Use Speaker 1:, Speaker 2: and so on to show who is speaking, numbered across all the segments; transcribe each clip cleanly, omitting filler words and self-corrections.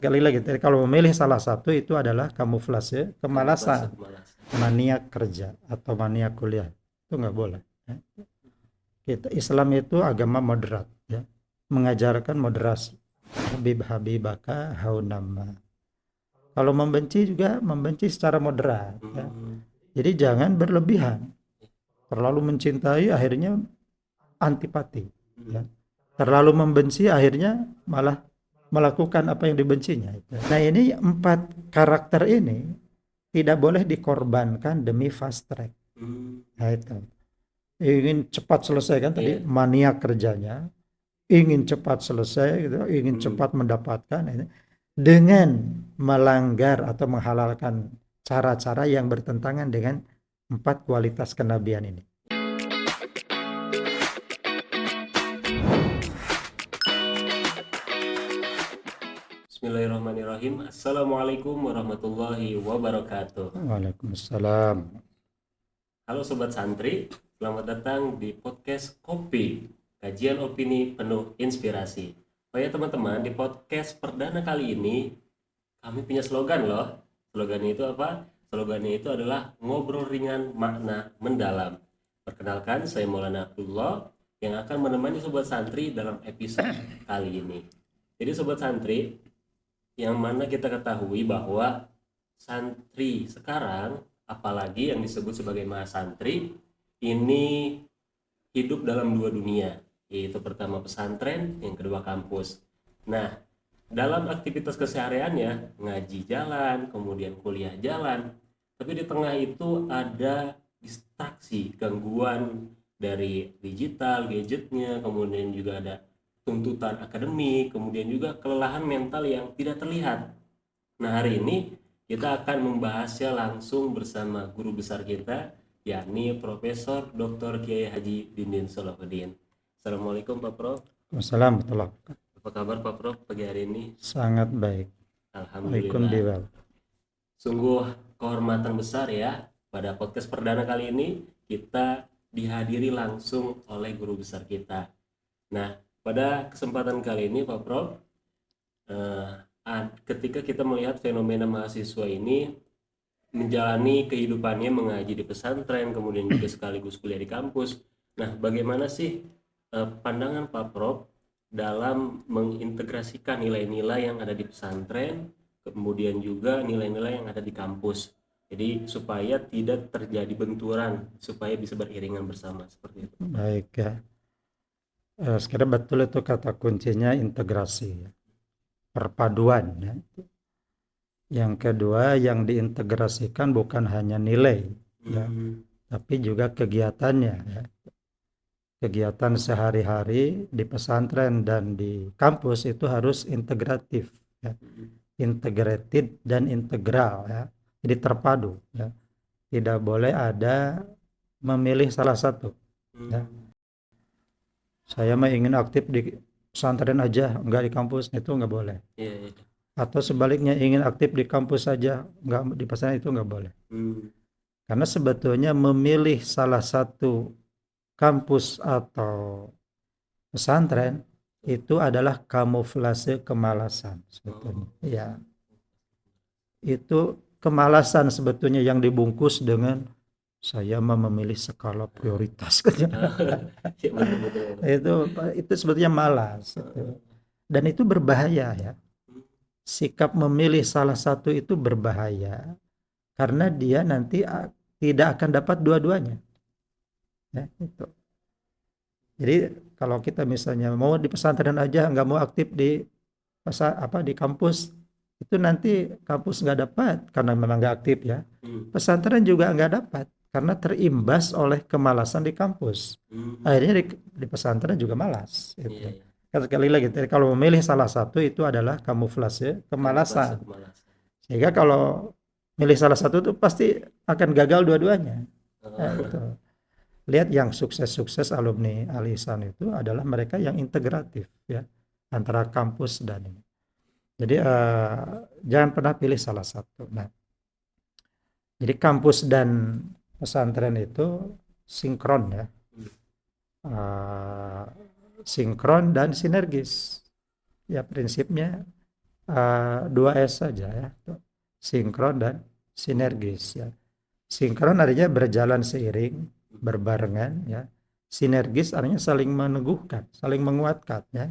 Speaker 1: sekali lagi, kalau memilih salah satu itu adalah kamuflase kemalasan, mania kerja atau mania kuliah. Itu nggak boleh. Ya. Islam itu agama moderat, ya. Mengajarkan moderasi. Habib habibaka haunama. Kalau membenci juga membenci secara moderat, ya. Jadi jangan berlebihan. Terlalu mencintai akhirnya antipati, ya. Terlalu membenci akhirnya malah melakukan apa yang dibencinya. Nah, ini 4 karakter ini tidak boleh dikorbankan demi fast track. Nah, itu ingin cepat selesai kan tadi, mania kerjanya, ingin cepat selesai gitu, ingin cepat mendapatkan ini, dengan melanggar atau menghalalkan cara-cara yang bertentangan dengan 4 kualitas kenabian ini.
Speaker 2: Bismillahirrahmanirrahim. Assalamualaikum warahmatullahi wabarakatuh.
Speaker 1: Waalaikumsalam.
Speaker 2: Halo Sobat Santri, selamat datang di podcast Kopi, kajian opini penuh inspirasi. Oh ya teman-teman, di podcast perdana kali ini kami punya slogan loh. Slogannya itu apa? Slogannya itu adalah ngobrol ringan makna mendalam. Perkenalkan, saya Maulana Abdullah yang akan menemani Sobat Santri dalam episode kali ini. Jadi Sobat Santri, yang mana kita ketahui bahwa santri sekarang, apalagi yang disebut sebagai mahasantri, ini hidup dalam 2 dunia, yaitu pertama pesantren, yang kedua kampus. Nah, dalam aktivitas kesehariannya, ngaji jalan, kemudian kuliah jalan, tapi di tengah itu ada distraksi, gangguan dari digital, gadgetnya, kemudian juga ada tuntutan akademik, kemudian juga kelelahan mental yang tidak terlihat. Nah, hari ini kita akan membahasnya langsung bersama guru besar kita, yakni Profesor Dr. Kiai Haji Dindin Solahuddin. Assalamualaikum Pak Prof.
Speaker 1: Wassalamualaikum.
Speaker 2: Apa kabar Pak Prof pagi hari ini?
Speaker 1: Sangat baik.
Speaker 2: Alhamdulillah. Sungguh kehormatan besar ya, pada podcast perdana kali ini kita dihadiri langsung oleh guru besar kita. Nah, pada kesempatan kali ini Pak Prof, ketika kita melihat fenomena mahasiswa ini menjalani kehidupannya mengaji di pesantren, kemudian juga sekaligus kuliah di kampus. Nah, bagaimana sih pandangan Pak Prof dalam mengintegrasikan nilai-nilai yang ada di pesantren, kemudian juga nilai-nilai yang ada di kampus? Jadi supaya tidak terjadi benturan, supaya bisa beriringan bersama seperti itu.
Speaker 1: Baik ya. Sekarang betul itu kata kuncinya integrasi, perpaduan ya. Yang kedua yang diintegrasikan bukan hanya nilai ya, tapi juga kegiatannya ya. Kegiatan sehari-hari di pesantren dan di kampus itu harus integratif ya. Integrated dan integral ya. Jadi terpadu ya. Tidak boleh ada memilih salah satu ya. Saya mah ingin aktif di pesantren aja, enggak di kampus, itu enggak boleh. Atau sebaliknya ingin aktif di kampus saja, enggak di pesantren, itu enggak boleh. Karena sebetulnya memilih salah satu kampus atau pesantren itu adalah kamuflase kemalasan sebetulnya. Ya. Itu kemalasan sebetulnya yang dibungkus dengan saya memilih skala prioritas. itu sebetulnya malas itu. Dan itu berbahaya ya. Sikap memilih salah satu itu berbahaya karena dia nanti tidak akan dapat dua-duanya ya, itu. Jadi kalau kita misalnya mau di pesantren aja nggak mau aktif di di kampus, itu nanti kampus nggak dapat karena memang nggak aktif ya. Pesantren juga nggak dapat karena terimbas oleh kemalasan di kampus. Akhirnya di pesantren juga malas. Gitu. Sekali lagi, kalau memilih salah satu itu adalah kamuflase kemalasan. Sehingga kalau milih salah satu itu pasti akan gagal dua-duanya. Gitu. Lihat yang sukses-sukses alumni Al-Ihsan itu adalah mereka yang integratif ya antara kampus dan ini. Jadi jangan pernah pilih salah satu. Nah, jadi kampus dan pesantren itu sinkron ya, sinkron dan sinergis. Ya prinsipnya dua S saja ya, sinkron dan sinergis ya. Sinkron artinya berjalan seiring, berbarengan ya. Sinergis artinya saling meneguhkan, saling menguatkan ya,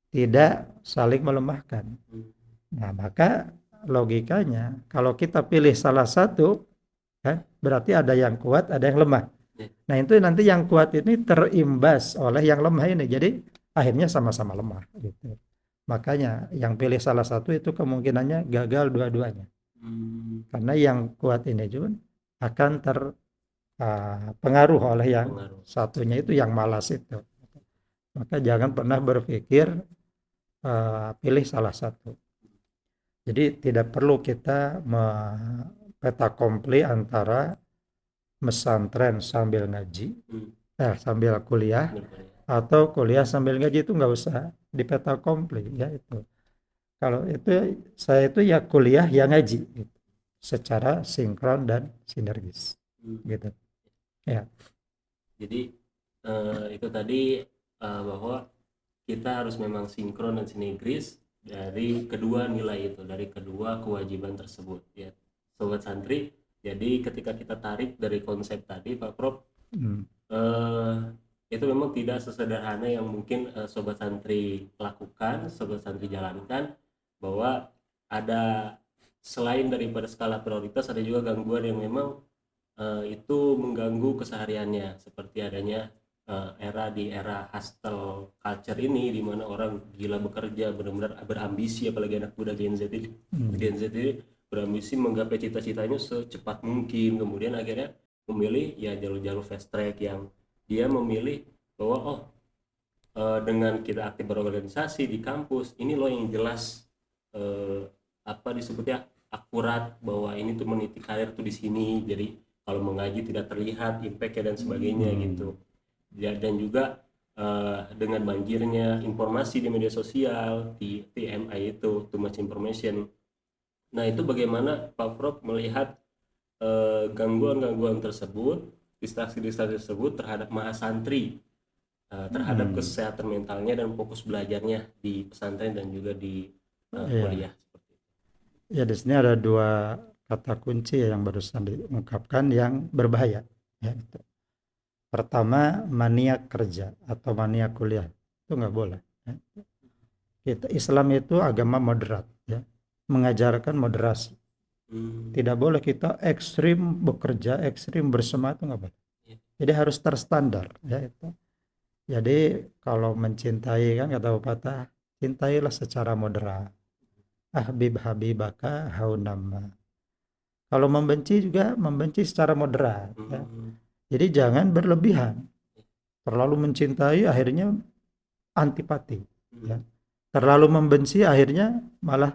Speaker 1: tidak saling melemahkan. Nah, maka logikanya kalau kita pilih salah satu kan berarti ada yang kuat, ada yang lemah. Nah, itu nanti yang kuat ini terimbas oleh yang lemah ini. Jadi akhirnya sama-sama lemah gitu. Makanya yang pilih salah satu itu kemungkinannya gagal dua-duanya. Karena yang kuat ini juga akan terpengaruh oleh yang
Speaker 2: Pengaruh.
Speaker 1: satunya itu yang malas itu. Maka jangan pernah berpikir pilih salah satu. Jadi tidak perlu kita peta kompli antara mesantren sambil ngaji, sambil kuliah, atau kuliah sambil ngaji itu nggak usah di peta kompli ya itu. Kalau itu saya itu ya kuliah ya ngaji gitu, secara sinkron dan sinergis gitu ya.
Speaker 2: Jadi itu tadi bahwa kita harus memang sinkron dan sinergis dari kedua nilai itu, dari kedua kewajiban tersebut ya sobat santri. Jadi ketika kita tarik dari konsep tadi Pak Prof, itu memang tidak sesederhana yang mungkin sobat santri lakukan, sobat santri jalankan, bahwa ada selain daripada skala prioritas ada juga gangguan yang memang itu mengganggu kesehariannya, seperti adanya era hustle culture ini, di mana orang gila bekerja, benar-benar berambisi, apalagi anak muda Gen Z ini berambisi menggapai cita-citanya secepat mungkin, kemudian akhirnya memilih ya jalur-jalur fast track yang dia memilih bahwa dengan kita aktif berorganisasi di kampus ini loh yang jelas apa disebutnya akurat, bahwa ini tuh meniti karir tuh di sini, jadi kalau mengaji tidak terlihat impact dan sebagainya gitu ya. Dan juga dengan banjirnya informasi di media sosial, di TMI itu too much information. Nah, itu bagaimana Pak Prof melihat gangguan-gangguan tersebut, distraksi-distraksi tersebut terhadap mahasantri, terhadap kesehatan mentalnya dan fokus belajarnya di pesantren dan juga di kuliah seperti itu.
Speaker 1: Ya, di sini ada dua kata kunci yang barusan diungkapkan yang berbahaya ya. Pertama, maniak kerja atau maniak kuliah itu nggak boleh ya. Islam itu agama moderat ya, mengajarkan moderasi. Tidak boleh kita ekstrim bekerja, ekstrim bersemangat, itu nggak boleh. Jadi harus terstandar ya itu. Jadi kalau mencintai kan kata pepatah, cintailah secara moderat. Ahbib habibaka haunamma. Kalau membenci juga membenci secara moderat ya. Jadi jangan berlebihan. Terlalu mencintai akhirnya antipati ya. Terlalu membenci akhirnya malah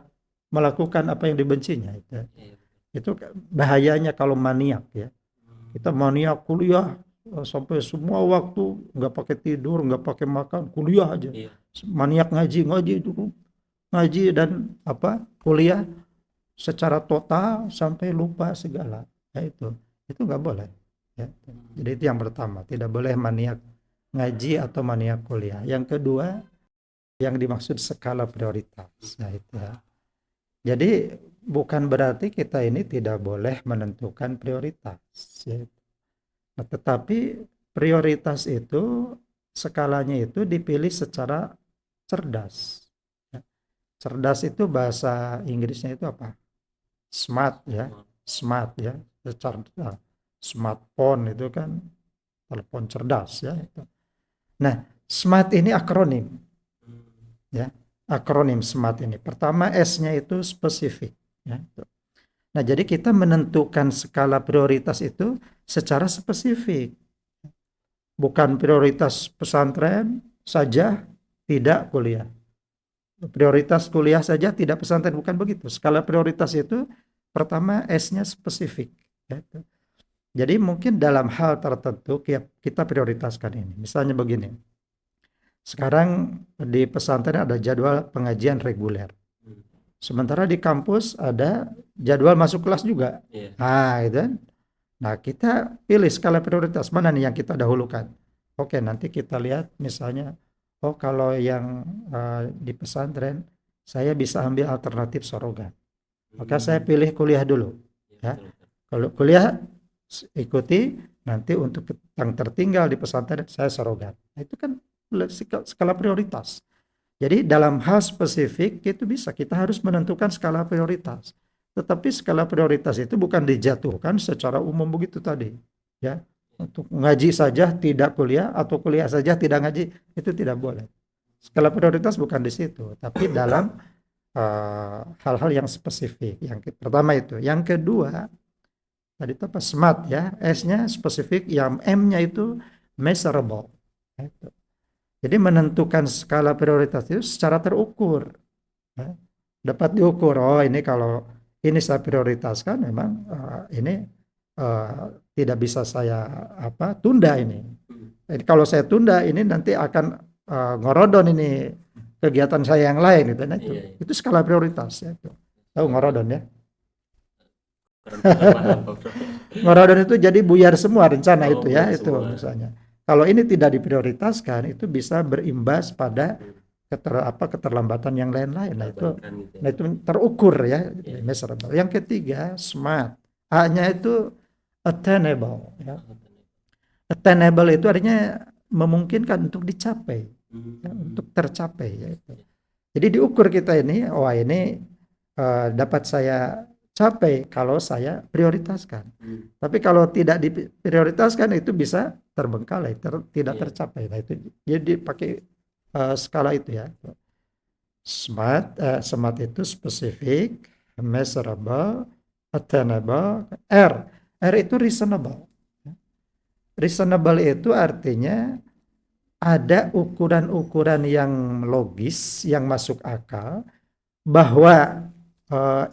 Speaker 1: melakukan apa yang dibencinya itu. Itu bahayanya kalau maniak ya. Kita maniak kuliah sampai semua waktu nggak pakai tidur, nggak pakai makan, kuliah aja. Maniak ngaji itu ngaji dan kuliah secara total sampai lupa segala ya. Itu nggak boleh ya. Jadi itu yang pertama, tidak boleh maniak ngaji atau maniak kuliah. Yang kedua, yang dimaksud skala prioritas ya itu ya. Jadi bukan berarti kita ini tidak boleh menentukan prioritas ya. Nah, tetapi prioritas itu skalanya itu dipilih secara cerdas ya. Cerdas itu bahasa Inggrisnya itu apa? Smart ya, smart ya, cerdas. Smartphone itu kan telepon cerdas ya itu. Nah, smart ini akronim ya, akronim smart ini. Pertama S-nya itu spesifik ya. Nah, jadi kita menentukan skala prioritas itu secara spesifik. Bukan prioritas pesantren saja tidak kuliah. Prioritas kuliah saja tidak pesantren, bukan begitu. Skala prioritas itu pertama S-nya spesifik ya. Jadi mungkin dalam hal tertentu kita prioritaskan ini. Misalnya begini. Sekarang di pesantren ada jadwal pengajian reguler. Sementara di kampus ada jadwal masuk kelas juga. Nah, gitu kan. Nah, kita pilih skala prioritas mana nih yang kita dahulukan. Oke, nanti kita lihat misalnya, kalau yang di pesantren saya bisa ambil alternatif surrogat. Maka saya
Speaker 2: Hmm.
Speaker 1: pilih kuliah dulu.
Speaker 2: Ya,
Speaker 1: Ya,
Speaker 2: betul, betul.
Speaker 1: kalau kuliah ikuti, nanti untuk yang tertinggal di pesantren saya surrogat. Nah, itu kan skala prioritas. Jadi dalam hal spesifik itu bisa kita harus menentukan skala prioritas. Tetapi skala prioritas itu bukan dijatuhkan secara umum begitu tadi. Ya, untuk ngaji saja tidak kuliah atau kuliah saja tidak ngaji itu tidak boleh. Skala prioritas bukan di situ, tapi dalam hal-hal yang spesifik. Yang pertama itu. Yang kedua, tadi itu apa? SMART ya. S-nya spesifik, yang M-nya itu measurable. Itu. Jadi menentukan skala prioritas itu secara terukur. Ya. Dapat diukur. Oh ini kalau ini saya prioritaskan, memang ini tidak bisa saya tunda ini.
Speaker 2: Hmm.
Speaker 1: Jadi kalau saya tunda ini nanti akan ngorodon ini kegiatan saya yang lain gitu. Nah,
Speaker 2: Iya, iya.
Speaker 1: itu skala prioritas ya itu. Tahu
Speaker 2: Soalnya
Speaker 1: ngorodon ya?
Speaker 2: kurang paham Pak Bro.
Speaker 1: Ngorodon itu jadi buyar semua rencana
Speaker 2: Oh,
Speaker 1: itu ya
Speaker 2: biar
Speaker 1: itu
Speaker 2: semua.
Speaker 1: misalnya. Kalau ini tidak diprioritaskan itu bisa berimbas pada
Speaker 2: Hmm.
Speaker 1: keterlambatan yang lain-lain.
Speaker 2: Terabaikan gitu ya.
Speaker 1: Nah itu terukur ya,
Speaker 2: Iya.
Speaker 1: measurable. Yang ketiga smart. A-nya itu attainable ya. Attainable itu artinya memungkinkan untuk dicapai, ya,
Speaker 2: Hmm.
Speaker 1: untuk tercapai ya itu. Jadi diukur kita ini, wah ini dapat saya capai kalau saya prioritaskan.
Speaker 2: Hmm.
Speaker 1: Tapi kalau tidak diprioritaskan itu bisa terbengkalai, tidak
Speaker 2: Iya.
Speaker 1: tercapai. Nah itu jadi pakai skala itu ya. SMART, SMART itu spesifik, measurable, attainable, R. R itu reasonable. Reasonable itu artinya ada ukuran-ukuran yang logis, yang masuk akal, bahwa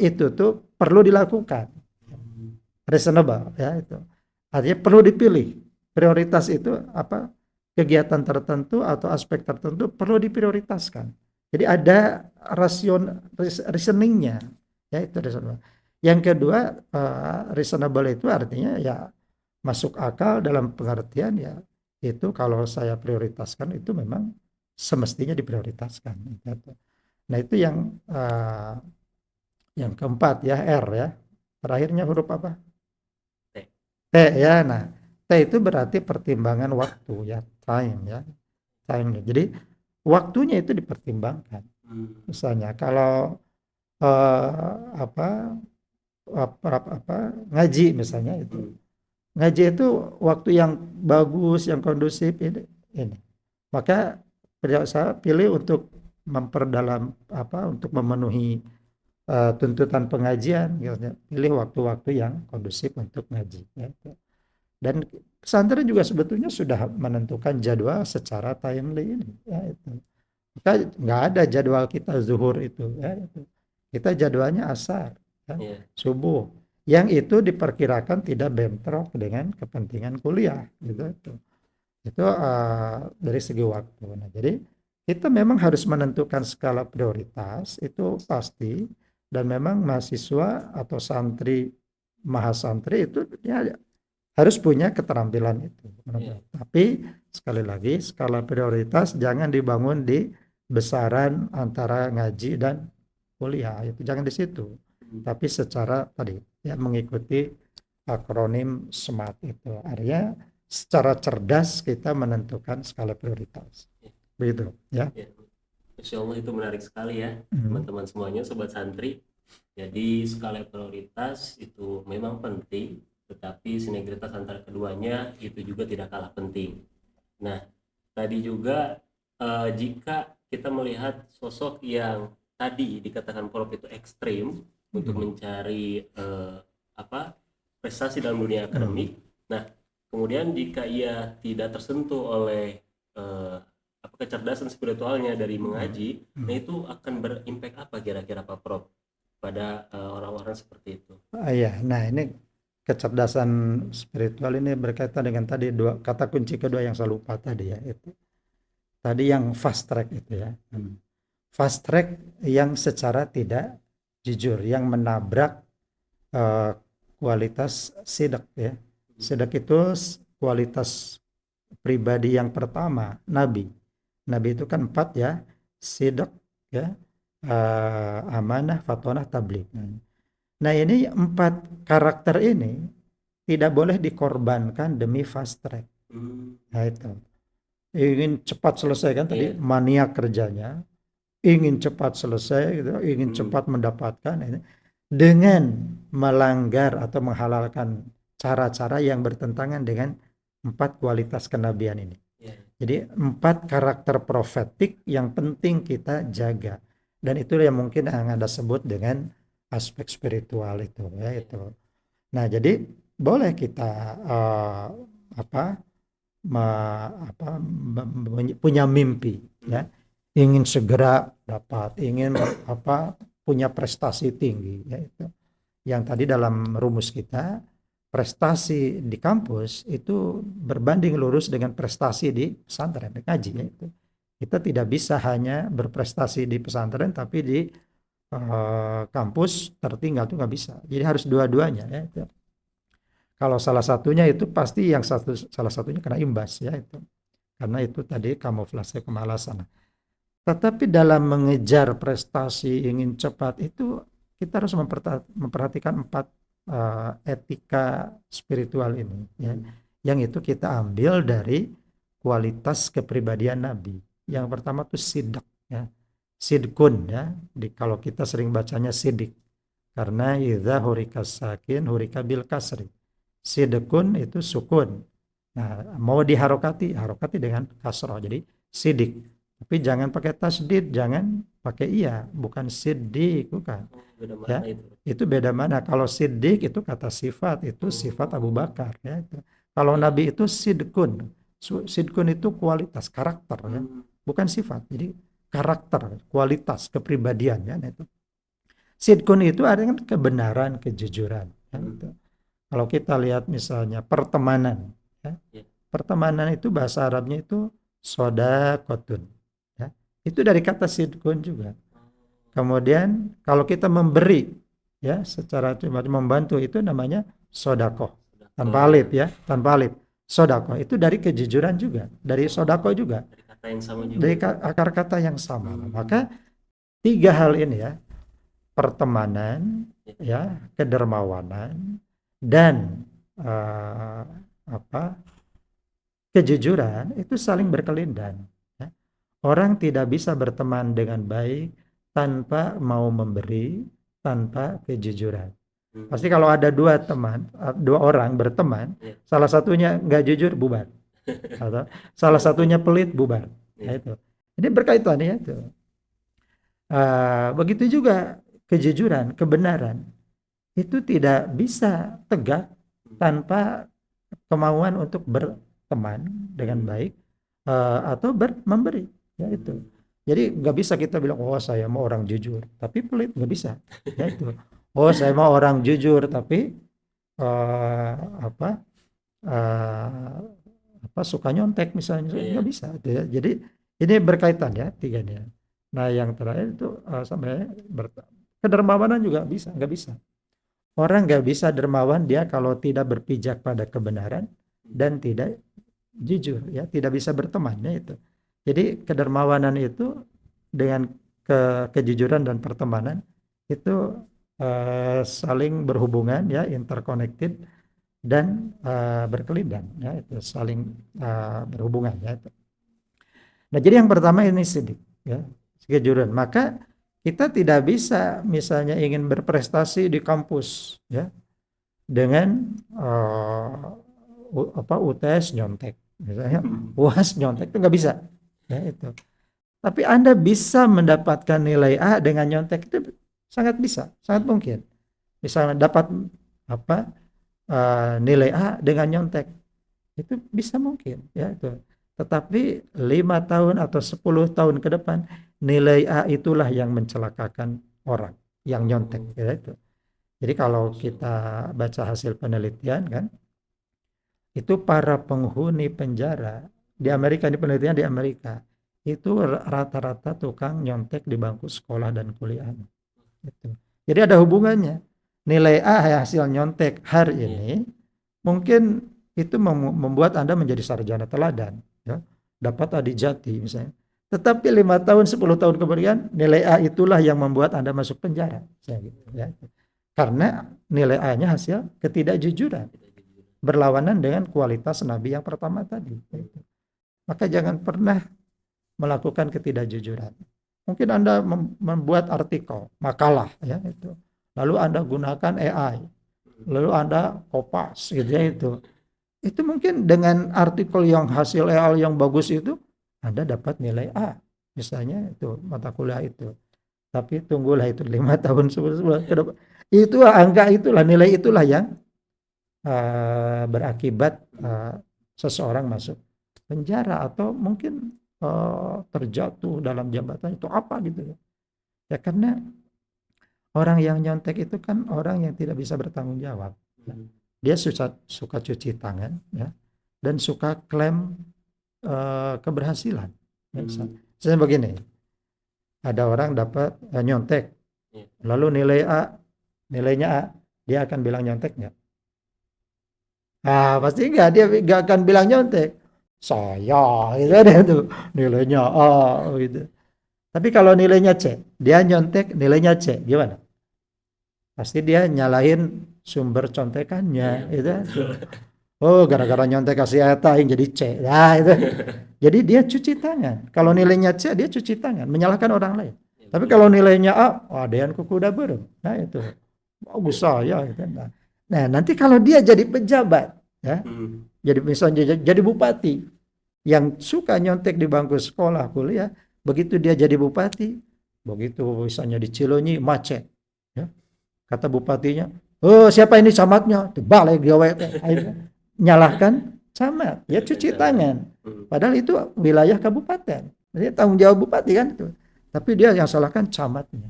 Speaker 1: itu tuh perlu dilakukan.
Speaker 2: Hmm.
Speaker 1: Reasonable ya itu. Artinya perlu dipilih. Prioritas itu apa? Kegiatan tertentu atau aspek tertentu perlu diprioritaskan. Jadi ada reasoningnya, ya itu reasonable. Yang kedua, reasonable itu artinya ya masuk akal dalam pengertian ya itu kalau saya prioritaskan itu memang semestinya diprioritaskan. Gitu. Nah itu yang keempat ya R ya. Terakhirnya huruf apa?
Speaker 2: T.
Speaker 1: T ya. Nah T itu berarti pertimbangan waktu ya, time ya, time. Jadi waktunya itu dipertimbangkan.
Speaker 2: Hmm.
Speaker 1: Misalnya kalau eh, apa, ngaji misalnya itu.
Speaker 2: Hmm.
Speaker 1: Ngaji itu waktu yang bagus, yang kondusif ini. Maka saya pilih untuk memperdalam untuk memenuhi tuntutan pengajian, gitu. Pilih waktu-waktu yang kondusif untuk ngaji. Ya. Dan pesantren juga sebetulnya sudah menentukan jadwal secara timely ini. Ya, itu. Kita nggak ada jadwal kita zuhur itu. Ya, itu. Kita jadwalnya asar, ya,
Speaker 2: Iya.
Speaker 1: subuh. Yang itu diperkirakan tidak bentrok dengan kepentingan kuliah. Gitu, itu. Itu dari segi waktu. Nah, jadi kita memang harus menentukan skala prioritas itu pasti, dan memang mahasiswa atau santri mahasantri itu ya harus punya keterampilan itu.
Speaker 2: Iya.
Speaker 1: Tapi sekali lagi skala prioritas jangan dibangun di besaran antara ngaji dan kuliah, itu jangan di situ.
Speaker 2: Hmm.
Speaker 1: Tapi secara tadi ya mengikuti akronim SMART itu. Artinya secara cerdas kita menentukan skala prioritas.
Speaker 2: Iya.
Speaker 1: Begitu ya.
Speaker 2: Iya. Insya Allah itu menarik sekali ya,
Speaker 1: Hmm.
Speaker 2: teman-teman semuanya, sobat santri. Jadi skala prioritas itu memang penting, tetapi sinergitas antara keduanya itu juga tidak kalah penting. Nah, tadi juga jika kita melihat sosok yang tadi dikatakan Prof itu ekstrim untuk mencari prestasi dalam dunia akademik. Nah, kemudian jika ia tidak tersentuh oleh kecerdasan spiritualnya dari mengaji, nah itu akan berimpact apa kira-kira Pak Prof pada orang-orang seperti itu?
Speaker 1: Ya, nah ini kecerdasan spiritual ini berkaitan dengan tadi dua kata kunci kedua yang saya lupa tadi ya itu. Tadi yang fast track itu ya. Fast track yang secara tidak jujur, yang menabrak kualitas sidak ya. Sidak itu kualitas pribadi yang pertama, nabi. Nabi itu kan 4 ya, sidak ya, amanah, fatonah, tabligh. Nah, ini 4 karakter ini tidak boleh dikorbankan demi fast track. Nah, itu. Ingin cepat selesai kan tadi
Speaker 2: Iya.
Speaker 1: maniak kerjanya, ingin cepat selesai gitu, ingin cepat mendapatkan ini dengan melanggar atau menghalalkan cara-cara yang bertentangan dengan 4 kualitas kenabian ini.
Speaker 2: Iya.
Speaker 1: Jadi 4 karakter profetik yang penting kita jaga. Dan itu yang mungkin yang Anda sebut dengan aspek spiritual itu ya itu. Nah, jadi boleh kita apa punya mimpi ya, ingin segera dapat, ingin punya prestasi tinggi ya itu. Yang tadi dalam rumus kita, prestasi di kampus itu berbanding lurus dengan prestasi di pesantren, di ngaji ya itu. Kita tidak bisa hanya berprestasi di pesantren tapi di kampus tertinggal, itu nggak bisa. Jadi harus dua-duanya ya itu. Kalau salah satunya itu pasti salah satunya kena imbas ya itu. Karena itu tadi kamuflase kemalasan. Tetapi dalam mengejar prestasi ingin cepat itu kita harus memperhatikan 4 etika spiritual ini ya. Yang itu kita ambil dari kualitas kepribadian Nabi. Yang pertama itu sidak ya. Sidkun ya. Kalau kita sering bacanya sidik. Karena idza hurika sakin hurika bil kasri. Sidkun itu sukun. Nah, mau diharokati, harokati dengan kasroh. Jadi sidik. Tapi jangan pakai tasdid, jangan pakai iya, bukan siddiq, bukan.
Speaker 2: Beda
Speaker 1: Ya,
Speaker 2: makna itu.
Speaker 1: itu beda mana. Kalau siddiq itu kata sifat, itu sifat Abu Bakar. Ya, itu. Kalau Nabi itu sidkun. Sidkun itu kualitas, karakter. Ya. Bukan sifat. Jadi karakter, kualitas, kepribadian. Ya, itu. Sidkun itu artinya kebenaran, kejujuran. Ya, itu. Kalau kita lihat misalnya pertemanan. Ya. Pertemanan itu bahasa Arabnya itu sodakotun. Ya. Itu dari kata sidkun juga. Kemudian kalau kita memberi ya secara cuma membantu itu namanya sodakoh. Tanpa alif ya, tanpa alif. Sodakoh itu dari kejujuran juga, dari sodakoh juga.
Speaker 2: Dari kata yang sama juga.
Speaker 1: Dari akar kata yang sama. Maka 3 hal ini ya, pertemanan, ya, kedermawanan, dan kejujuran itu saling berkelindan. Ya. Orang tidak bisa berteman dengan baik tanpa mau memberi, tanpa kejujuran. Pasti kalau ada 2 orang berteman, salah satunya nggak jujur bubar, atau salah satunya pelit bubar. Nah, itu. Ini berkaitan ya itu. Begitu juga kejujuran, kebenaran itu tidak bisa tegak tanpa kemauan untuk berteman dengan baik atau memberi ya itu. Jadi nggak bisa kita bilang oh saya mau orang jujur tapi pelit, nggak bisa ya itu. Oh saya mau orang jujur tapi suka nyontek misalnya, nggak bisa ya. Jadi ini berkaitan ya tiganya. Nah yang terakhir itu sampai kedermawanan juga bisa, nggak bisa. Orang nggak bisa dermawan dia kalau tidak berpijak pada kebenaran dan tidak jujur ya, tidak bisa berteman ya itu. Jadi kedermawanan itu dengan kejujuran dan pertemanan itu saling berhubungan ya, interconnected dan berkelindan ya, itu saling berhubungan ya itu. Nah, jadi yang pertama ini sidik ya, kejujuran. Maka kita tidak bisa misalnya ingin berprestasi di kampus ya dengan UTS nyontek misalnya, UAS nyontek, itu nggak bisa ya itu. Tapi Anda bisa mendapatkan nilai A dengan nyontek, itu sangat bisa, sangat mungkin. Misalnya dapat nilai A dengan nyontek, itu bisa mungkin ya itu. Tetapi 5 tahun atau 10 tahun ke depan nilai A itulah yang mencelakakan orang yang nyontek ya itu. Jadi kalau kita baca hasil penelitian kan, itu para penghuni penjara di Amerika, di penelitian di Amerika itu rata-rata tukang nyontek di bangku sekolah dan kuliah. Gitu. Jadi ada hubungannya. Nilai A hasil nyontek hari ini mungkin itu membuat Anda menjadi sarjana teladan, ya. Dapat adijati misalnya. Tetapi 5 tahun, 10 tahun kemudian nilai A itulah yang membuat Anda masuk penjara. Gitu, ya. Karena nilai A-nya hasil ketidakjujuran, berlawanan dengan kualitas Nabi yang pertama tadi. Gitu. Maka jangan pernah melakukan ketidakjujuran. Mungkin Anda membuat artikel, makalah, ya itu. Lalu Anda gunakan AI, lalu Anda kopas, gitu ya itu. Itu mungkin dengan artikel yang hasil AI yang bagus itu, Anda dapat nilai A, misalnya itu mata kuliah itu. Tapi tunggulah itu 5 tahun 10 ke depan. Itu angka itulah, nilai itulah yang berakibat seseorang masuk penjara atau mungkin terjatuh dalam jabatan itu apa gitu ya. Ya karena orang yang nyontek itu kan orang yang tidak bisa bertanggung jawab. Ya. Dia suka cuci tangan, ya, dan suka klaim keberhasilan. Ya, misalnya begini, ada orang dapat nyontek, lalu nilainya A, dia akan bilang nyontek nggak? Pasti nggak, dia nggak akan bilang nyontek. Saya gitu deh tuh nilainya A gitu. Tapi kalau nilainya C, dia nyontek nilainya C, gimana? Pasti dia nyalahin sumber contekannya, gitu. Oh, gara-gara nyontek kasih eta yang jadi C. Nah, itu. Jadi dia cuci tangan. Kalau nilainya C, dia cuci tangan, menyalahkan orang lain. Tapi kalau nilainya A, adean kuku udah berem. Nah, itu. Bagus saya gitu. Nah, nanti kalau dia jadi pejabat, ya. Jadi misalnya jadi bupati yang suka nyontek di bangku sekolah, kuliah, begitu dia jadi bupati, begitu misalnya di Cilonyi macet, ya. Kata bupatinya, oh siapa ini camatnya? Balik dia akhirnya nyalahkan camat, ya cuci tangan. Padahal itu wilayah kabupaten, jadi tanggung jawab bupati kan itu. Tapi dia yang salahkan camatnya.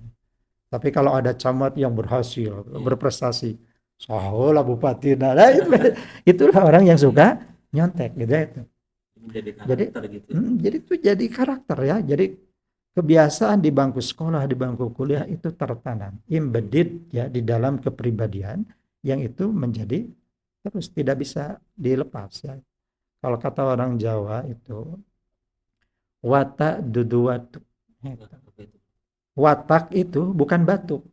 Speaker 1: Tapi kalau ada camat yang berhasil, berprestasi, salah bupati. Nah, itulah orang yang suka nyontek gitu ya itu. Jadi itu jadi karakter ya. Jadi kebiasaan di bangku sekolah, di bangku kuliah itu tertanam, embedded ya di dalam kepribadian yang itu menjadi terus tidak bisa dilepas ya. Kalau kata orang Jawa itu watak dudu watuk. Watak itu bukan batuk.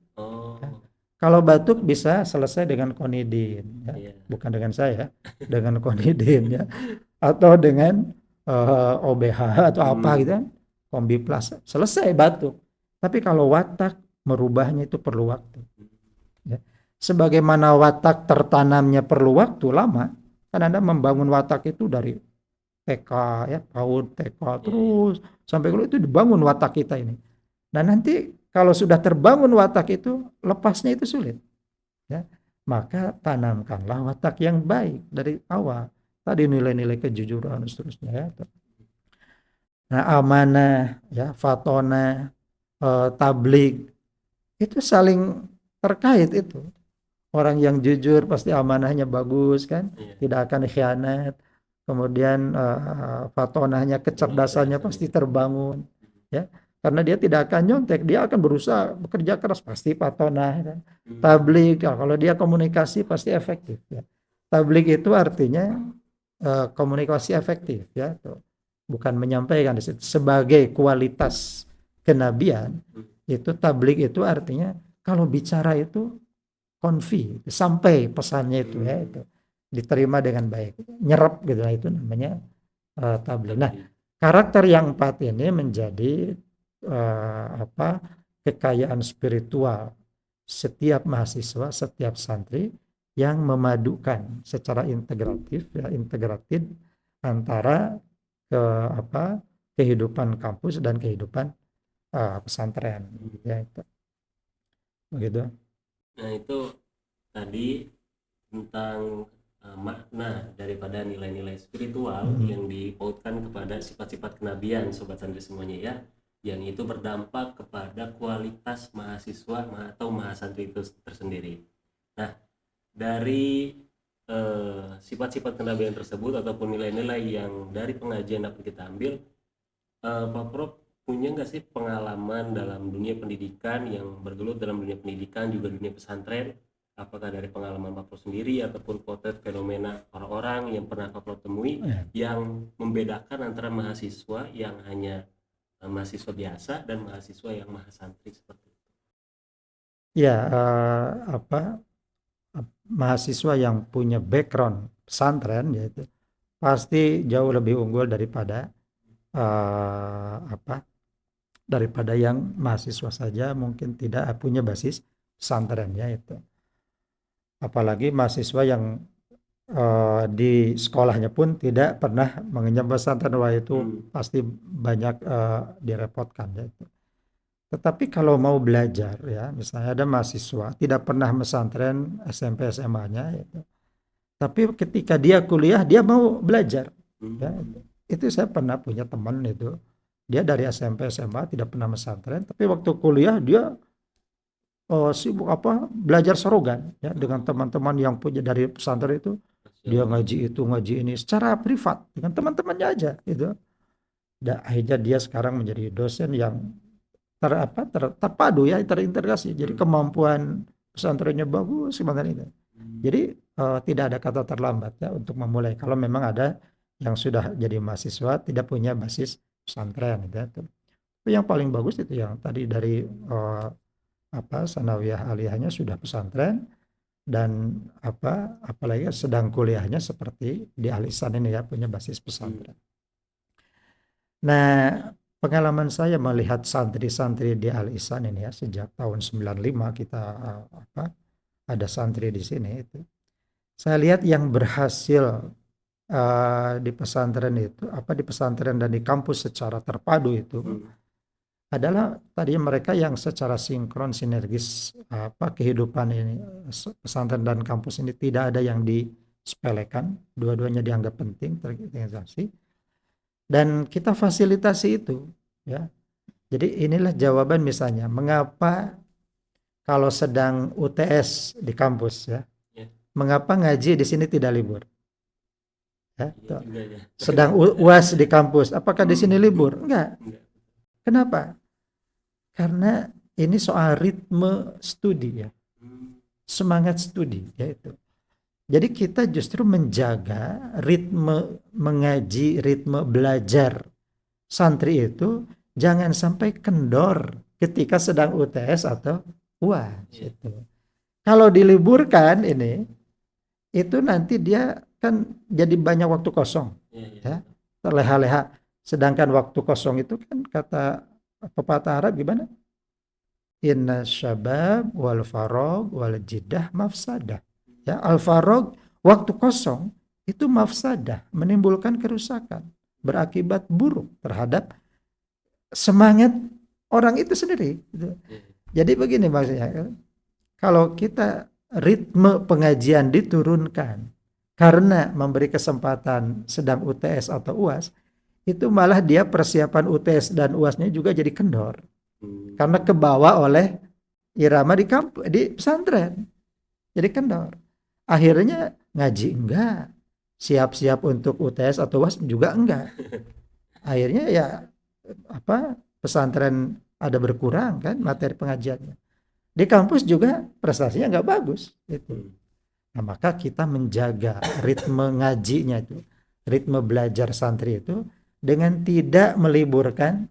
Speaker 1: Kalau batuk bisa selesai dengan konidin, ya. Bukan dengan saya, dengan konidin ya, atau dengan OBH atau apa gitu kan, Kombi Plus, selesai batuk. Tapi kalau watak merubahnya itu perlu waktu. Ya. Sebagaimana watak tertanamnya perlu waktu lama, kan Anda membangun watak itu dari TK ya, PAUD, TK terus sampai kalau itu dibangun watak kita ini. Nah nanti kalau sudah terbangun watak itu, lepasnya itu sulit. Ya. Maka tanamkanlah watak yang baik dari awal. Tadi nilai-nilai kejujuran dan seterusnya ya. Nah amanah, ya, fatona, tabligh, itu saling terkait itu. Orang yang jujur pasti amanahnya bagus kan, tidak akan khianat. Kemudian fatonahnya, kecerdasannya pasti terbangun. Ya. Karena dia tidak akan nyontek, dia akan berusaha bekerja keras, pasti patonah kan. Tabligh, kalau dia komunikasi pasti efektif ya. Tabligh itu artinya komunikasi efektif ya, bukan menyampaikan di situ. Sebagai kualitas kenabian itu tabligh itu artinya kalau bicara itu konfi, sampai pesannya itu ya, itu diterima dengan baik, nyerap gitu lah, itu namanya tabligh. Nah, karakter yang 4 ini menjadi kekayaan spiritual setiap mahasiswa, setiap santri yang memadukan secara integratif ya, integratif antara kehidupan kampus dan kehidupan pesantren ya, itu begitu.
Speaker 2: Nah itu tadi tentang makna daripada nilai-nilai spiritual yang dipautkan kepada sifat-sifat kenabian, sobat santri semuanya ya, yang itu berdampak kepada kualitas mahasiswa atau mahasantri itu tersendiri. Nah dari sifat-sifat kenabian tersebut ataupun nilai-nilai yang dari pengajian dapat kita ambil, Pak Prof punya nggak sih pengalaman dalam dunia pendidikan, yang bergelut dalam dunia pendidikan juga dunia pesantren, apakah dari pengalaman Pak Prof sendiri ataupun potret fenomena orang-orang yang pernah Pak Prof temui yang membedakan antara mahasiswa yang hanya mahasiswa biasa dan mahasiswa yang mahasantri seperti itu.
Speaker 1: Ya, mahasiswa yang punya background pesantren yaitu pasti jauh lebih unggul daripada daripada yang mahasiswa saja mungkin tidak punya basis pesantren ya itu. Apalagi mahasiswa yang di sekolahnya pun tidak pernah mengenyam pesantren, wah itu pasti banyak direpotkan ya itu. Tetapi kalau mau belajar ya, misalnya ada mahasiswa tidak pernah pesantren SMP SMA-nya itu. Tapi ketika dia kuliah dia mau belajar ya. Itu saya pernah punya teman itu. Dia dari SMP SMA tidak pernah pesantren, tapi waktu kuliah dia sibuk belajar sorogan ya dengan teman-teman yang punya dari pesantren itu. Dia ngaji itu ngaji ini secara privat dengan teman-temannya aja gitu. Dan akhirnya dia sekarang menjadi dosen yang terpadu ya, terintegrasi. Jadi kemampuan pesantrennya bagus sebenarnya itu. Jadi tidak ada kata terlambat ya untuk memulai kalau memang ada yang sudah jadi mahasiswa tidak punya basis pesantren gitu. Tapi yang paling bagus itu yang tadi dari sanawiyah aliyahnya sudah pesantren dan apalagi sedang kuliahnya seperti di Al Ihsan ini ya punya basis pesantren. Nah, pengalaman saya melihat santri-santri di Al Ihsan ini ya sejak tahun 95 kita ada santri di sini itu. Saya lihat yang berhasil di pesantren itu di pesantren dan di kampus secara terpadu itu adalah tadi mereka yang secara sinkron sinergis kehidupan ini pesantren dan kampus ini tidak ada yang disepelekan, dua-duanya dianggap penting terintegrasi dan kita fasilitasi itu ya. Jadi inilah jawaban misalnya mengapa kalau sedang UTS di kampus ya, mengapa ngaji di sini tidak libur ya, sedang UAS di kampus apakah di sini libur? Enggak. Kenapa? Karena ini soal ritme studi ya, semangat studi yaitu. Jadi kita justru menjaga ritme mengaji, ritme belajar santri itu jangan sampai kendor ketika sedang UTS atau UAS itu. Kalau diliburkan ini, itu nanti dia kan jadi banyak waktu kosong ya, terleha-leha. Sedangkan waktu kosong itu kan kata pepatah Arab gimana? Inna syabab wal farog wal jiddah mafsadah. Ya, al farog waktu kosong itu mafsadah, menimbulkan kerusakan, berakibat buruk terhadap semangat orang itu sendiri. Jadi begini maksudnya, kalau kita ritme pengajian diturunkan karena memberi kesempatan sedang UTS atau UAS, itu malah dia persiapan UTS dan UASnya juga jadi kendor karena kebawa oleh irama di pesantren jadi kendor, akhirnya ngaji enggak, siap-siap untuk UTS atau UAS juga enggak, akhirnya ya pesantren ada berkurang kan materi pengajiannya, di kampus juga prestasinya enggak bagus itu. Nah, maka kita menjaga ritme ngajinya itu, ritme belajar santri itu dengan tidak meliburkan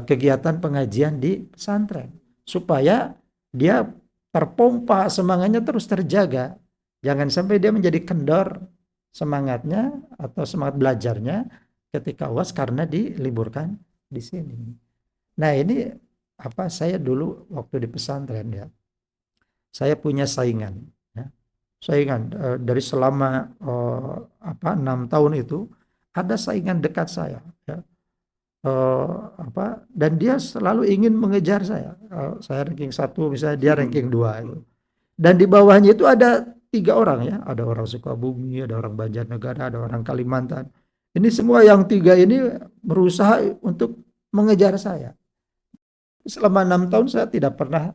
Speaker 1: kegiatan pengajian di pesantren supaya dia terpompa semangatnya terus terjaga, jangan sampai dia menjadi kendor semangatnya atau semangat belajarnya ketika UAS karena diliburkan di sini. Nah ini saya dulu waktu di pesantren ya, saya punya saingan ya. Saingan dari selama 6 tahun itu ada saingan dekat saya ya. Dan dia selalu ingin mengejar saya. Saya ranking 1 misalnya, dia ranking 2 itu. Dan di bawahnya itu ada 3 orang ya, ada orang Sukabumi, ada orang Banjarnegara, ada orang Kalimantan. Ini semua yang 3 ini berusaha untuk mengejar saya. Selama 6 tahun saya tidak pernah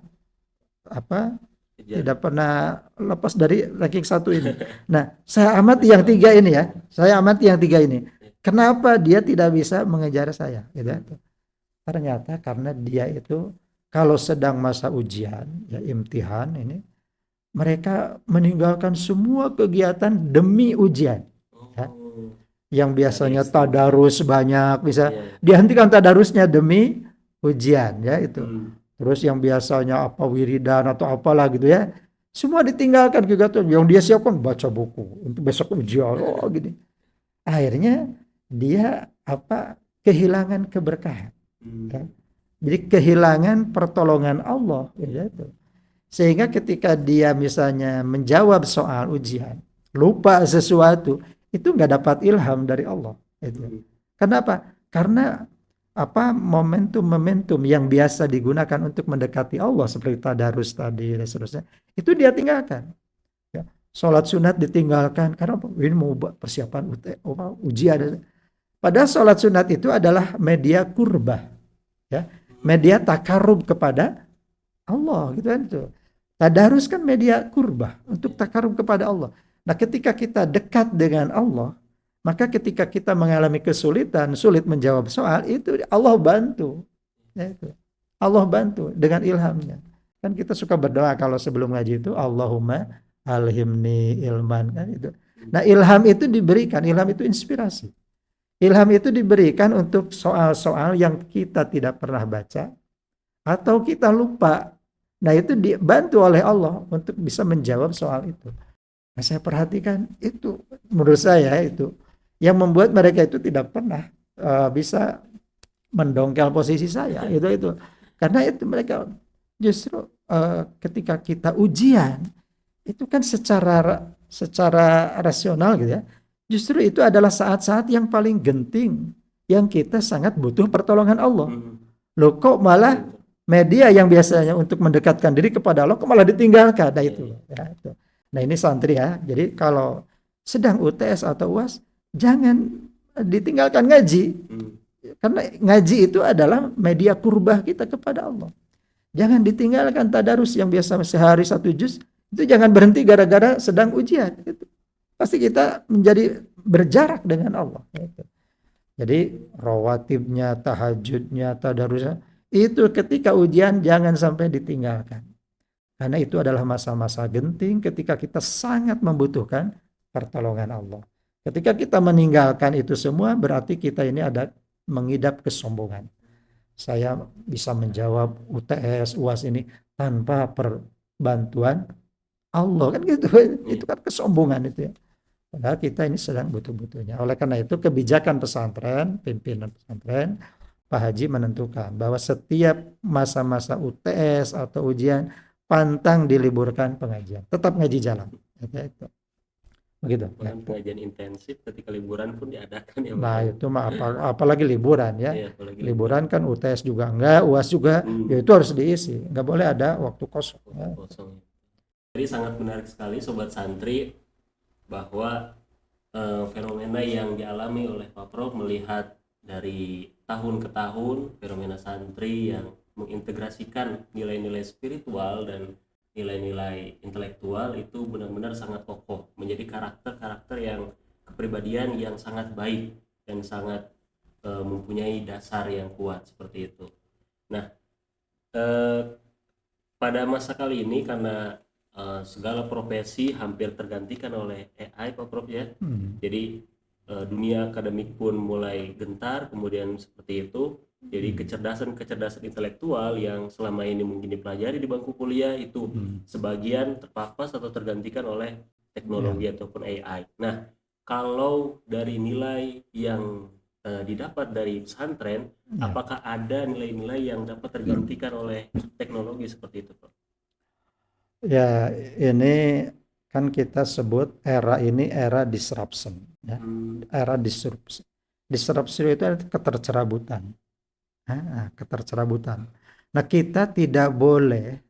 Speaker 1: lepas dari ranking 1 ini. Nah, saya amati yang 3 ini ya. Kenapa dia tidak bisa mengejar saya? Gitu. Ternyata karena dia itu kalau sedang masa ujian, ya imtihan ini, mereka meninggalkan semua kegiatan demi ujian. Ya. yang biasanya
Speaker 2: istimewa.
Speaker 1: tadarus banyak bisa
Speaker 2: Iya.
Speaker 1: dihentikan tadarusnya demi ujian ya itu.
Speaker 2: Hmm.
Speaker 1: Terus yang biasanya apa wiridan atau apalah gitu ya, semua ditinggalkan kegiatan yang dia siapkan baca buku untuk besok ujian oh gini. Akhirnya dia apa kehilangan keberkahan. Ya.
Speaker 2: Hmm.
Speaker 1: Jadi kehilangan pertolongan Allah gitu. Sehingga ketika dia misalnya menjawab soal ujian, lupa sesuatu, itu nggak dapat ilham dari Allah. Gitu.
Speaker 2: Hmm.
Speaker 1: Kenapa? Karena apa momentum-momentum yang biasa digunakan untuk mendekati Allah seperti tadarus tadi dan seterusnya, itu dia tinggalkan. Ya. Sholat sunat ditinggalkan karena apa? Ini mau persiapan ujian. Padahal sholat sunat itu adalah media kurbah, ya, media takarub kepada Allah, gitu kan itu. Tadarus kan media kurbah untuk takarub kepada Allah. Nah, ketika kita dekat dengan Allah, maka ketika kita mengalami kesulitan, sulit menjawab soal, itu Allah bantu. Ya, itu. Allah bantu dengan ilhamnya. Kan kita suka berdoa kalau sebelum ngaji itu, Allahumma alhimni ilman. Kan itu. Nah, ilham itu diberikan, ilham itu inspirasi. Ilham itu diberikan untuk soal-soal yang kita tidak pernah baca, atau kita lupa. Nah, itu dibantu oleh Allah untuk bisa menjawab soal itu. Nah, saya perhatikan itu, menurut saya itu yang membuat mereka itu tidak pernah bisa mendongkel posisi saya itu karena itu mereka justru ketika kita ujian itu kan secara rasional gitu ya, justru itu adalah saat-saat yang paling genting yang kita sangat butuh pertolongan Allah. Loh kok malah media yang biasanya untuk mendekatkan diri kepada Allah kok malah ditinggalkan. Nah itu ya, itu. Nah ini santri ya, jadi kalau sedang UTS atau UAS jangan ditinggalkan ngaji. Karena ngaji itu adalah media kurbah kita kepada Allah. Jangan ditinggalkan tadarus yang biasa sehari 1 juz, itu jangan berhenti gara-gara sedang ujian. Gitu. Pasti kita menjadi berjarak dengan Allah. Gitu. Jadi rawatibnya, tahajudnya, tadarusnya, itu ketika ujian jangan sampai ditinggalkan. Karena itu adalah masa-masa genting ketika kita sangat membutuhkan pertolongan Allah. Ketika kita meninggalkan itu semua berarti kita ini ada mengidap kesombongan. Saya bisa menjawab UTS, UAS ini tanpa perbantuan Allah kan gitu. Itu kan kesombongan itu ya. Padahal kita ini sedang butuh-butuhnya. Oleh karena itu kebijakan pesantren, pimpinan pesantren, Pak Haji menentukan bahwa setiap masa-masa UTS atau ujian pantang diliburkan pengajian. Tetap ngaji jalan. Itu. Begitu.
Speaker 2: Bahkan pengajian intensif ketika liburan pun diadakan ya.
Speaker 1: Nah itu mah apalagi liburan ya.
Speaker 2: Iya, apalagi
Speaker 1: liburan kan UTS juga enggak, UAS juga, ya itu harus diisi. Enggak boleh ada waktu kosong. Ya.
Speaker 2: Kosong. Jadi sangat menarik sekali Sobat Santri bahwa fenomena yang dialami oleh Pak Prof melihat dari tahun ke tahun fenomena santri yang mengintegrasikan nilai-nilai spiritual dan nilai-nilai intelektual itu benar-benar sangat kokoh, menjadi karakter-karakter yang kepribadian yang sangat baik dan sangat mempunyai dasar yang kuat seperti itu. Nah, pada masa kali ini karena segala profesi hampir tergantikan oleh AI Pak Prof ya. Jadi dunia akademik pun mulai gentar kemudian seperti itu. Jadi kecerdasan intelektual yang selama ini mungkin dipelajari di bangku kuliah itu sebagian terpapas atau tergantikan oleh teknologi ataupun AI. Nah, kalau dari nilai yang didapat dari pesantren, apakah ada nilai-nilai yang dapat tergantikan oleh teknologi seperti itu, Pak?
Speaker 1: Ya, ini kan kita sebut era ini era disruption, ya. Era disruption. Disruption itu adalah ketercerabutan. Ketercerabutan. Nah, kita tidak boleh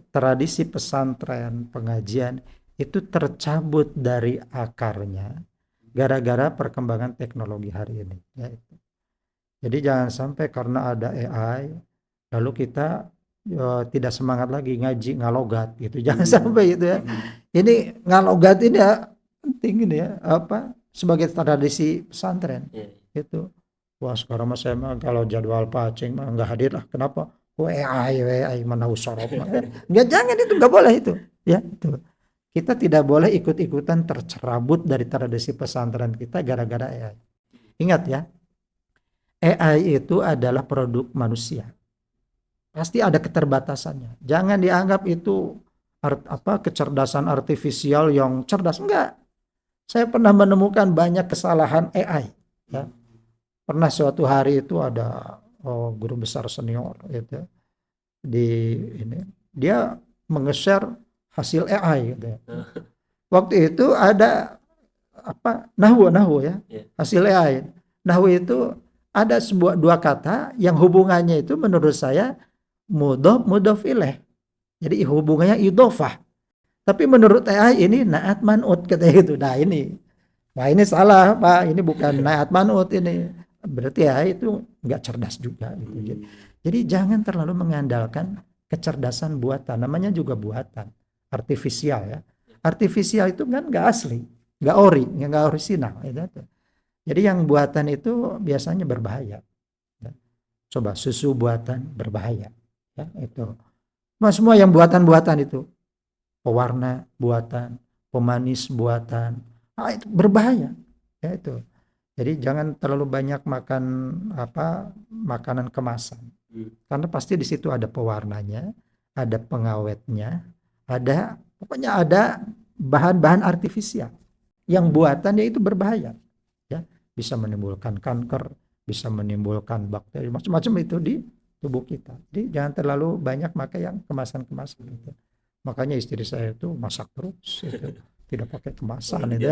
Speaker 1: tradisi pesantren, pengajian itu tercabut dari akarnya gara-gara perkembangan teknologi hari ini. Ya, itu. Jadi jangan sampai karena ada AI lalu kita tidak semangat lagi ngaji ngalogat gitu. Jangan sampai itu ya. Ini ngalogat ini ya penting ini ya apa sebagai tradisi pesantren. Itu. Wah sekarang mas saya mah kalau jadwal pacing mah nggak hadir lah. Kenapa? AI mana usorob. Nggak jangan itu nggak boleh itu. Ya itu. kita tidak boleh ikut-ikutan tercerabut dari tradisi pesantren kita gara-gara AI. Ingat ya, AI itu adalah produk manusia. Pasti ada keterbatasannya. Jangan dianggap itu kecerdasan artifisial yang cerdas. Enggak. Saya pernah menemukan banyak kesalahan AI. Ya. Pernah suatu hari itu ada guru besar senior gitu, di ini dia menge-share hasil AI gitu ya. Waktu itu ada nahwu ya, hasil AI. Nahwu itu ada dua kata yang hubungannya itu menurut saya mudhof ilaih. Jadi hubungannya idhofah. Tapi menurut AI ini naat man'ut katanya gitu. Nah ini salah Pak, ini bukan naat man'ut ini. Berarti AI itu nggak cerdas juga gitu. Jadi jangan terlalu mengandalkan kecerdasan buatan. Namanya juga buatan, artifisial ya. Artifisial itu kan nggak asli, nggak orisinal. Gitu. Jadi yang buatan itu biasanya berbahaya. Coba susu buatan berbahaya. Ya, itu. Nah, semua yang buatan-buatan itu, pewarna buatan, pemanis buatan, itu berbahaya. Ya itu. Jadi jangan terlalu banyak makan makanan kemasan. Karena pasti di situ ada pewarnanya, ada pengawetnya, pokoknya ada bahan-bahan artifisial. Yang buatannya itu berbahaya. Ya, bisa menimbulkan kanker, bisa menimbulkan bakteri, macam-macam itu di tubuh kita. Jadi jangan terlalu banyak makan yang kemasan-kemasan gitu. Makanya istri saya itu masak terus gitu. Tidak pakai kemasan itu.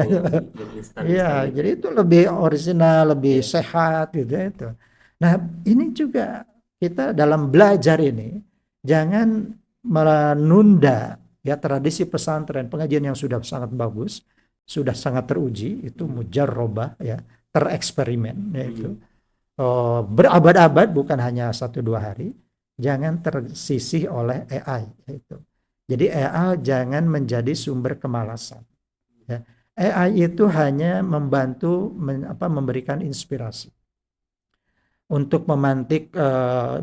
Speaker 1: Iya, jadi itu lebih original, lebih sehat gitu itu. Nah, ini juga kita dalam belajar ini jangan menunda ya tradisi pesantren, pengajian yang sudah sangat bagus, sudah sangat teruji, itu mujarrobah ya, tereksperimen yaitu. Berabad-abad bukan hanya 1-2 hari, jangan tersisih oleh AI itu. Jadi AI jangan menjadi sumber kemalasan. Ya. AI itu hanya membantu memberikan inspirasi untuk memantik.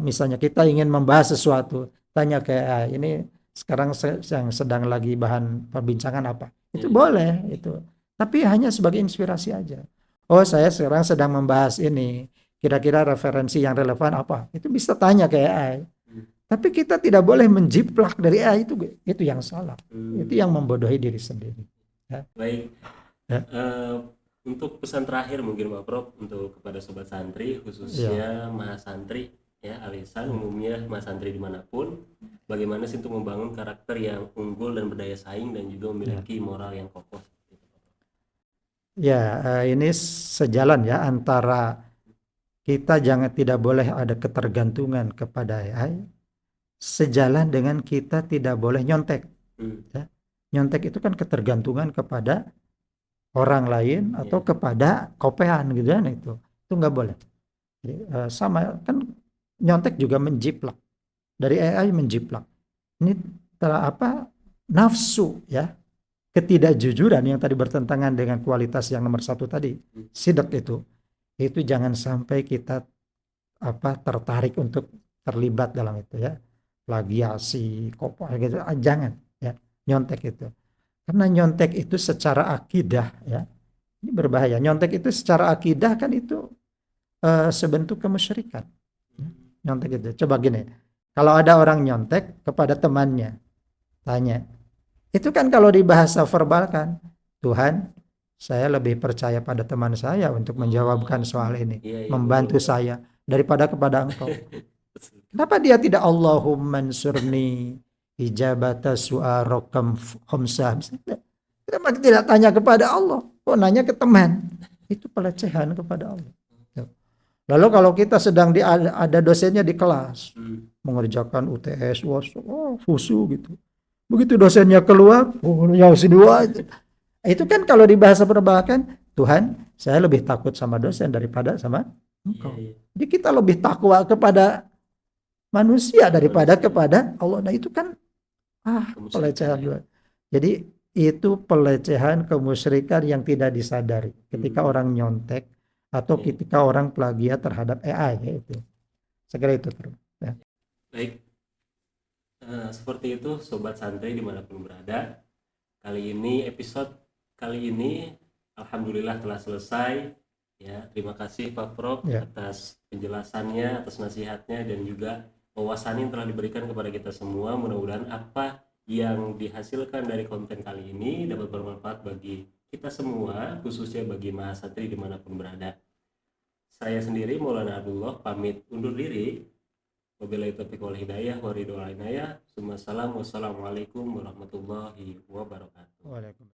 Speaker 1: Misalnya kita ingin membahas sesuatu, tanya ke AI, ini sekarang yang sedang lagi bahan perbincangan apa? Itu boleh itu. Tapi hanya sebagai inspirasi aja. Oh, saya sekarang sedang membahas ini. Kira-kira referensi yang relevan apa? Itu bisa tanya ke AI. Tapi kita tidak boleh menjiplak dari AI, itu yang salah. Itu yang membodohi diri sendiri. Ya.
Speaker 2: Baik.
Speaker 1: Ya.
Speaker 2: Untuk pesan terakhir mungkin Pak Prof untuk kepada sobat santri, khususnya Mas santri ya, alisan umumnya Mas santri dimanapun, bagaimana sih untuk membangun karakter yang unggul dan berdaya saing dan juga memiliki moral yang kokoh.
Speaker 1: Ya, ini sejalan ya antara kita tidak boleh ada ketergantungan kepada AI, sejalan dengan kita tidak boleh nyontek. Ya. Nyontek itu kan ketergantungan kepada orang lain atau kepada kopean gitu kan, itu nggak boleh. Jadi, sama kan nyontek juga menjiplak, dari AI menjiplak. Ini nafsu ya, ketidakjujuran yang tadi bertentangan dengan kualitas yang nomor 1 tadi, sidq itu jangan sampai kita tertarik untuk terlibat dalam itu ya, plagiasi, kopi gitu, jangan ya, nyontek itu. Karena nyontek itu secara akidah ya, ini berbahaya. Nyontek itu secara akidah kan itu sebentuk kemusyrikan. Nyontek itu. Coba gini, kalau ada orang nyontek kepada temannya, tanya, itu kan kalau di bahasa verbal kan, Tuhan, saya lebih percaya pada teman saya untuk menjawabkan soal ini, membantu saya daripada kepada engkau. Kenapa dia tidak Allahumma ansurni ijabata su'arokam khamsah? Kenapa tidak tanya kepada Allah? Kok nanya ke teman? Itu pelecehan kepada Allah. Lalu kalau kita sedang ada dosennya di kelas, mengerjakan UTS, fusu gitu. Begitu dosennya keluar, itu kan kalau di bahasa perbankan, Tuhan, saya lebih takut sama dosen daripada sama engkau. Jadi kita lebih takwa kepada manusia daripada kepada Allah. Nah itu kan pelecehan juga. Jadi itu pelecehan kemusyrikan yang tidak disadari ketika orang nyontek atau ketika orang plagiat terhadap AI itu. Segera itu terus. Ya.
Speaker 2: Baik. Seperti itu sobat santri dimanapun berada, Episode kali ini alhamdulillah telah selesai ya. Terima kasih Pak Prof
Speaker 1: Ya.
Speaker 2: atas penjelasannya, atas nasihatnya, dan juga wawasan yang telah diberikan kepada kita semua. Mudah-mudahan apa yang dihasilkan dari konten kali ini dapat bermanfaat bagi kita semua, khususnya bagi mahasiswa dimanapun berada. Saya sendiri Maulana Abdullah pamit undur diri. Wabillahi taufiq wal hidayah wa ridwan inayah. Wassalamualaikum warahmatullahi wabarakatuh.
Speaker 1: Waalaikumsalam.